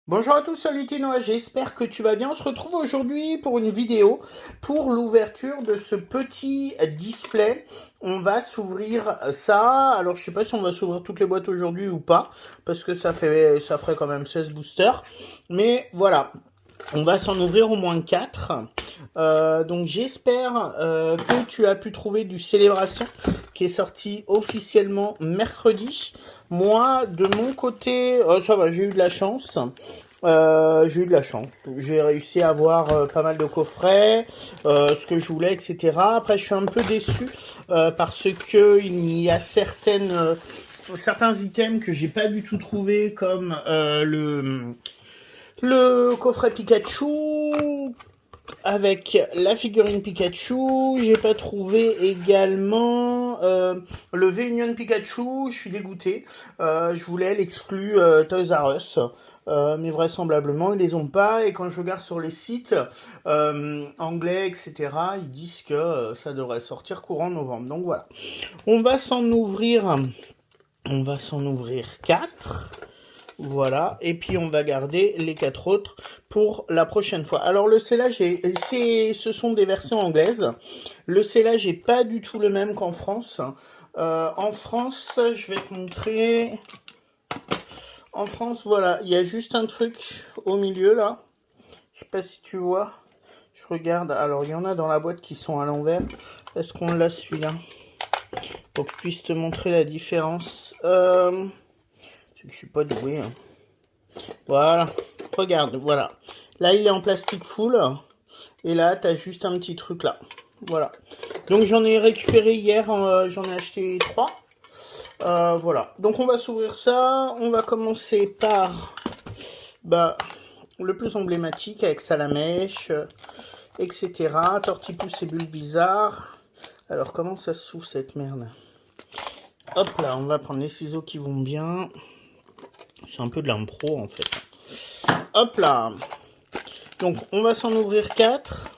Bonjour à tous, salut Tino, j'espère que tu vas bien. On se retrouve aujourd'hui pour une vidéo pour l'ouverture de ce petit display. On va s'ouvrir ça. Alors je sais pas si on va s'ouvrir toutes les boîtes aujourd'hui ou pas, parce que ça ferait quand même 16 boosters. Mais voilà, on va s'en ouvrir au moins 4. Donc j'espère que tu as pu trouver du Célébration qui est sorti officiellement mercredi. Moi, de mon côté, ça va, j'ai eu de la chance. J'ai réussi à avoir pas mal de coffrets, ce que je voulais, etc. Après, je suis un peu déçu parce que il y a certains items que j'ai pas du tout trouvé, comme le coffret Pikachu avec la figurine Pikachu. J'ai pas trouvé également le V-Union Pikachu. Je suis dégoûté. Je voulais l'exclu Toys R Us. Mais vraisemblablement ils les ont pas, et quand je regarde sur les sites anglais, etc., ils disent que ça devrait sortir courant novembre. Donc voilà, on va s'en ouvrir, on va s'en ouvrir 4. Voilà, et puis on va garder les 4 autres pour la prochaine fois. Alors le scellage, ce sont des versions anglaises. Le scellage est pas du tout le même qu'en France. En France, je vais te montrer. En France, voilà, il y a juste un truc au milieu là. Je sais pas si tu vois. Je regarde. Alors il y en a dans la boîte qui sont à l'envers. Est-ce qu'on l'a celui-là pour que je puisse te montrer la différence. C'est que je suis pas doué, hein. Voilà, regarde, voilà. Là, il est en plastique full. Et là, t'as juste un petit truc là. Voilà. Donc, j'en ai récupéré hier. J'en ai acheté 3. Voilà. Donc, on va s'ouvrir ça. On va commencer par le plus emblématique avec Salamèche, etc. Tortipousse et Bulles Bizarres. Alors, comment ça s'ouvre cette merde? Hop là, on va prendre les ciseaux qui vont bien. C'est un peu de l'impro en fait. Hop là. Donc on va s'en ouvrir 4.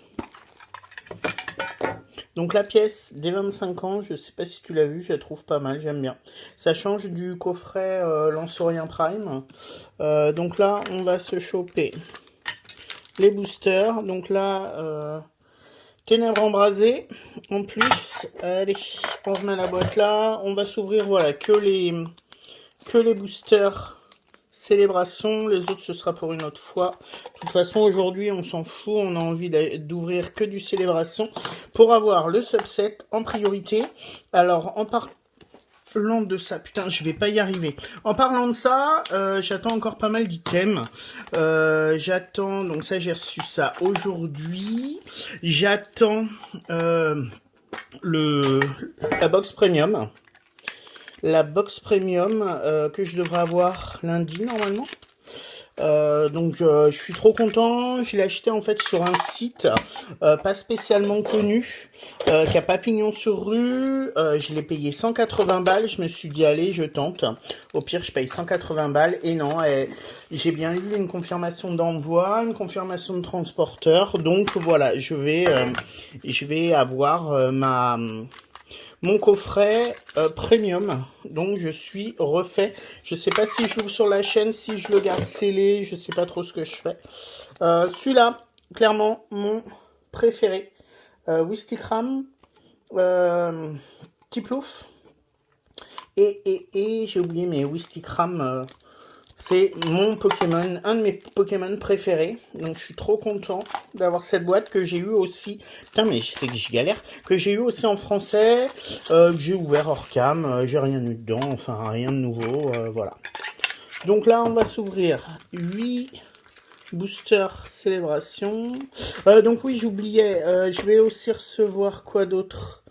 Donc la pièce des 25 ans, je sais pas si tu l'as vu, je la trouve pas mal, j'aime bien. Ça change du coffret Lanceurien Prime. Donc là, on va se choper les boosters. Donc là, Ténèbres embrasées. En plus, allez, on remet la boîte là. On va s'ouvrir, voilà, que les boosters Célébration. Les autres, ce sera pour une autre fois. De toute façon, aujourd'hui, on s'en fout. On a envie d'ouvrir que du Célébration pour avoir le subset en priorité. Alors, en parlant de ça, putain, je vais pas y arriver. En parlant de ça, j'attends encore pas mal d'items. J'attends, donc ça, j'ai reçu ça aujourd'hui. J'attends la box premium. La box premium que je devrais avoir lundi normalement. Donc je suis trop content. Je l'ai acheté en fait sur un site pas spécialement connu, qui a pas pignon sur rue. Je l'ai payé 180 balles. Je me suis dit allez, je tente. Au pire, je paye 180 balles. Et non, j'ai bien eu une confirmation d'envoi, une confirmation de transporteur. Donc voilà, je vais avoir mon coffret premium. Donc je suis refait. Je sais pas si je l'ouvre sur la chaîne, si je le garde scellé, je sais pas trop ce que je fais. Celui-là, clairement, mon préféré. Wistikram, Tiplouf. Et j'ai oublié mes Wistikram. C'est mon Pokémon, un de mes Pokémon préférés. Donc je suis trop content d'avoir cette boîte que j'ai eu aussi. Putain, mais je sais que je galère. Que j'ai eu aussi en français. Que j'ai ouvert hors cam. J'ai rien eu dedans. Enfin, rien de nouveau. Voilà. Donc là, on va s'ouvrir 8 boosters célébration. Donc oui, j'oubliais. Je vais aussi recevoir quoi d'autre?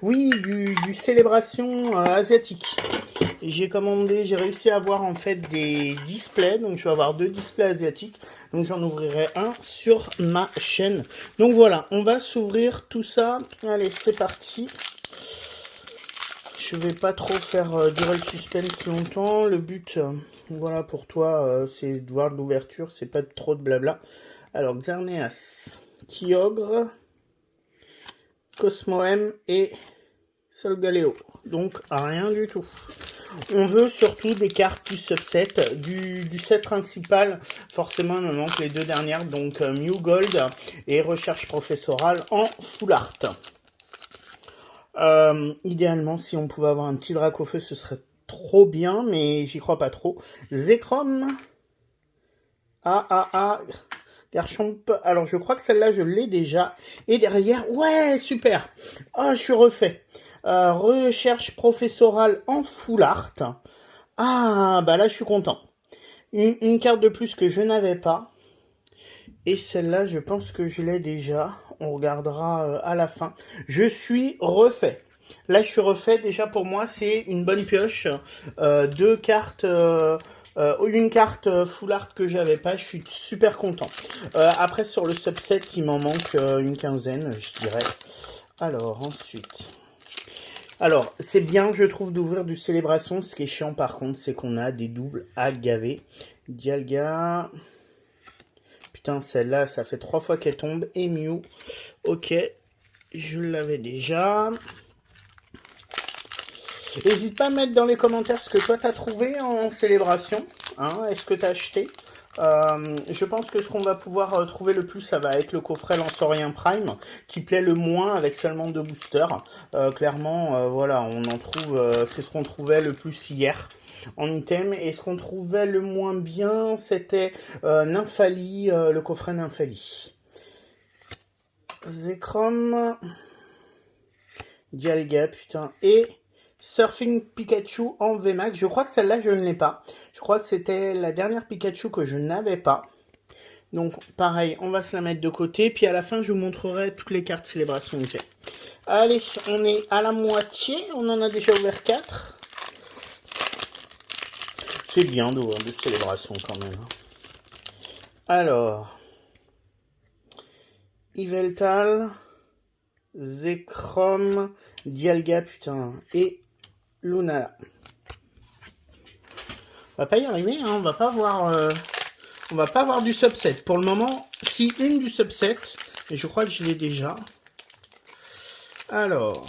Oui, du célébration asiatique. J'ai commandé, j'ai réussi à avoir en fait des displays, donc je vais avoir 2 displays asiatiques, donc j'en ouvrirai un sur ma chaîne. Donc voilà, on va s'ouvrir tout ça. Allez, c'est parti. Je vais pas trop faire durer le suspense longtemps. Le but, voilà, pour toi, c'est de voir de l'ouverture, c'est pas trop de blabla. Alors, Xerneas, Kyogre, Cosmoem et Solgaleo. Donc rien du tout. On veut surtout des cartes du subset, du set principal. Forcément, il me manque les deux dernières, donc Mew Gold et Recherche Professorale en Full Art. Idéalement, si on pouvait avoir un petit Dracofeu, ce serait trop bien, mais j'y crois pas trop. Zekrom. Garchomp. Alors, je crois que celle-là, je l'ai déjà. Et derrière, ouais, super. Ah, je suis refait. Recherche professorale en full art. Ah, bah là, je suis content. Une carte de plus que je n'avais pas. Et celle-là, je pense que je l'ai déjà. On regardera à la fin. Je suis refait. Là, je suis refait. Déjà, pour moi, c'est une bonne pioche. Deux cartes... une carte full art que j'avais pas, je suis super content. Après sur le subset, il m'en manque une quinzaine, je dirais. Alors ensuite, alors c'est bien, je trouve, d'ouvrir du célébration. Ce qui est chiant par contre, c'est qu'on a des doubles à gaver. Dialga, putain celle-là, ça fait 3 fois qu'elle tombe. Et Mew, ok, je l'avais déjà. N'hésite pas à mettre dans les commentaires ce que toi t'as trouvé en célébration. Hein, est-ce que t'as acheté? Je pense que ce qu'on va pouvoir trouver le plus, ça va être le coffret Lansorien Prime, qui plaît le moins avec seulement 2 boosters. Clairement, voilà, on en trouve, c'est ce qu'on trouvait le plus hier en item. Et ce qu'on trouvait le moins bien, c'était Nymphali, le coffret Nymphali. Zekrom, Dialga, putain, et Surfing Pikachu en VMAX. Je crois que celle-là, je ne l'ai pas. Je crois que c'était la dernière Pikachu que je n'avais pas. Donc, pareil, on va se la mettre de côté. Puis à la fin, je vous montrerai toutes les cartes célébration que j'ai. Allez, on est à la moitié. On en a déjà ouvert 4. C'est bien d'ouvrir de célébration quand même. Alors, Yveltal, Zekrom, Dialga, putain, et Lunala. On va pas y arriver, hein, on va pas avoir du subset. Pour le moment, si une du subset, et je crois que je l'ai déjà. Alors,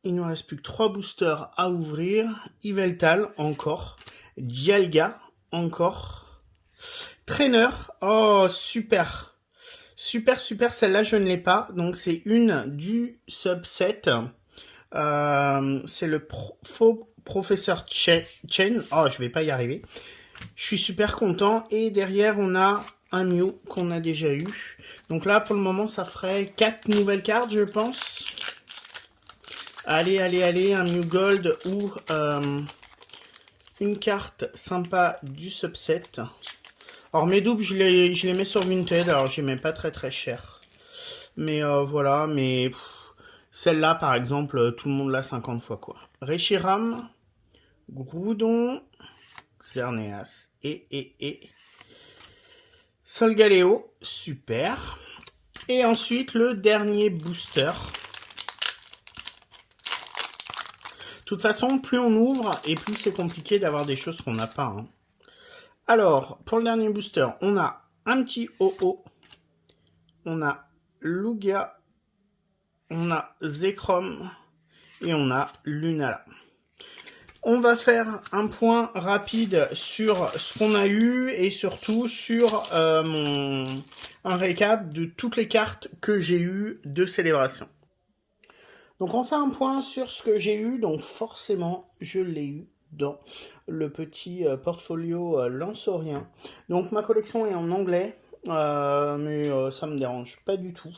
il nous reste plus que 3 boosters à ouvrir. Yveltal, encore. Dialga, encore. Trainer, oh super. Super, super, celle-là je ne l'ai pas. Donc c'est une du subset. C'est le faux professeur Chen. Oh, je vais pas y arriver. Je suis super content. Et derrière, on a un Mew qu'on a déjà eu. Donc là, pour le moment, ça ferait 4 nouvelles cartes, je pense. Allez, allez, allez, un Mew Gold ou une carte sympa du subset. Alors mes doubles, je les mets sur Vinted, alors je les mets pas très très cher. Mais voilà, mais celle-là par exemple, tout le monde l'a 50 fois quoi. Reshiram, Groudon, Xerneas et Solgaleo, super. Et ensuite le dernier booster. De toute façon, plus on ouvre et plus c'est compliqué d'avoir des choses qu'on n'a pas. Hein. Alors, pour le dernier booster, on a un petit OO, on a Lugia, on a Zekrom et on a Lunala. On va faire un point rapide sur ce qu'on a eu et surtout sur un récap de toutes les cartes que j'ai eues de célébration. Donc on fait un point sur ce que j'ai eu, donc forcément je l'ai eu dans le petit portfolio Lansorien. Donc ma collection est en anglais, mais ça me dérange pas du tout.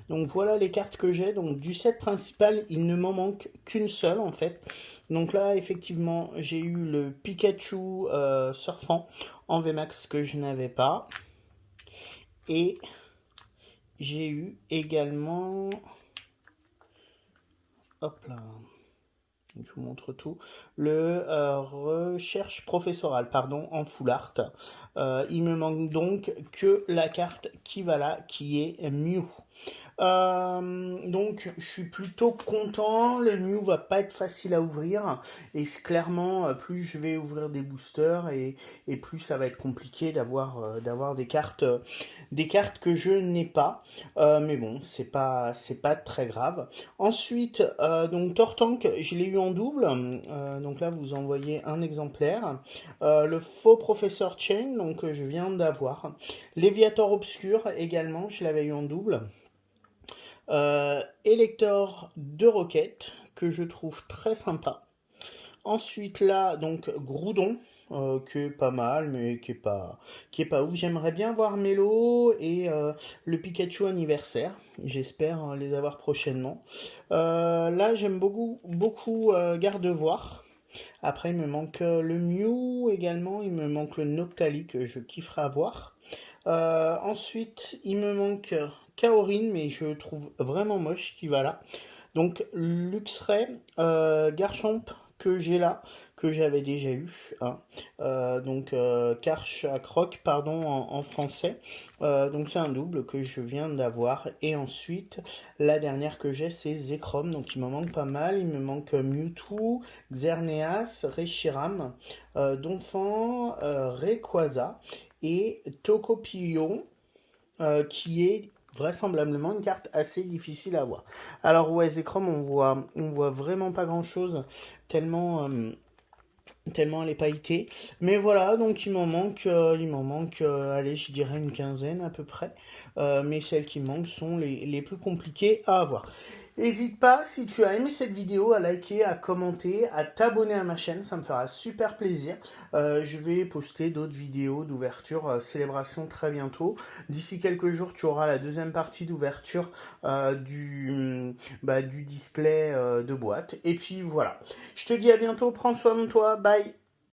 Donc voilà les cartes que j'ai. Donc du set principal, il ne m'en manque qu'une seule en fait. Donc là effectivement j'ai eu le Pikachu surfant en VMAX que je n'avais pas. Et j'ai eu également... Hop là... Je vous montre tout. Le recherche professorale, pardon, en full art. Il me manque donc que la carte qui va là, qui est Mew. Donc je suis plutôt content. Le Mew va pas être facile à ouvrir et c'est clairement plus je vais ouvrir des boosters et plus ça va être compliqué d'avoir des cartes que je n'ai pas. Mais bon, c'est pas très grave. Ensuite, donc Tortank, je l'ai eu en double. Donc là, vous envoyez un exemplaire. Le faux professeur Chain, donc je viens d'avoir. Léviator Obscur également, je l'avais eu en double. Elector de Rocket, que je trouve très sympa. Ensuite là, donc Groudon, qui est pas mal, mais qui est pas ouf. J'aimerais bien voir Mélo et le Pikachu anniversaire. J'espère les avoir prochainement. Là, j'aime beaucoup Gardevoir. Après, il me manque le Mew également. Il me manque le Noctali que je kifferais avoir. Ensuite, il me manque Kaorin, mais je trouve vraiment moche qui va là. Donc Luxray, Garchomp que j'ai là, que j'avais déjà eu, hein. Donc Karch à Croc, pardon, en français. Donc c'est un double que je viens d'avoir. Et ensuite, la dernière que j'ai, c'est Zekrom. Donc il me manque pas mal. Il me manque Mewtwo, Xerneas, Reshiram, Donphan, Rayquaza et Tocopillon, qui est vraisemblablement une carte assez difficile à voir. Alors ouais, Zekrom, on voit vraiment pas grand chose, tellement, tellement elle est pailletée. Mais voilà, donc il m'en manque, allez, je dirais une quinzaine à peu près. Mais celles qui manquent sont les plus compliquées à avoir. N'hésite pas, si tu as aimé cette vidéo, à liker, à commenter, à t'abonner à ma chaîne, ça me fera super plaisir. Je vais poster d'autres vidéos d'ouverture, célébration très bientôt. D'ici quelques jours, tu auras la deuxième partie d'ouverture du display de boîte. Et puis voilà. Je te dis à bientôt, prends soin de toi, bye.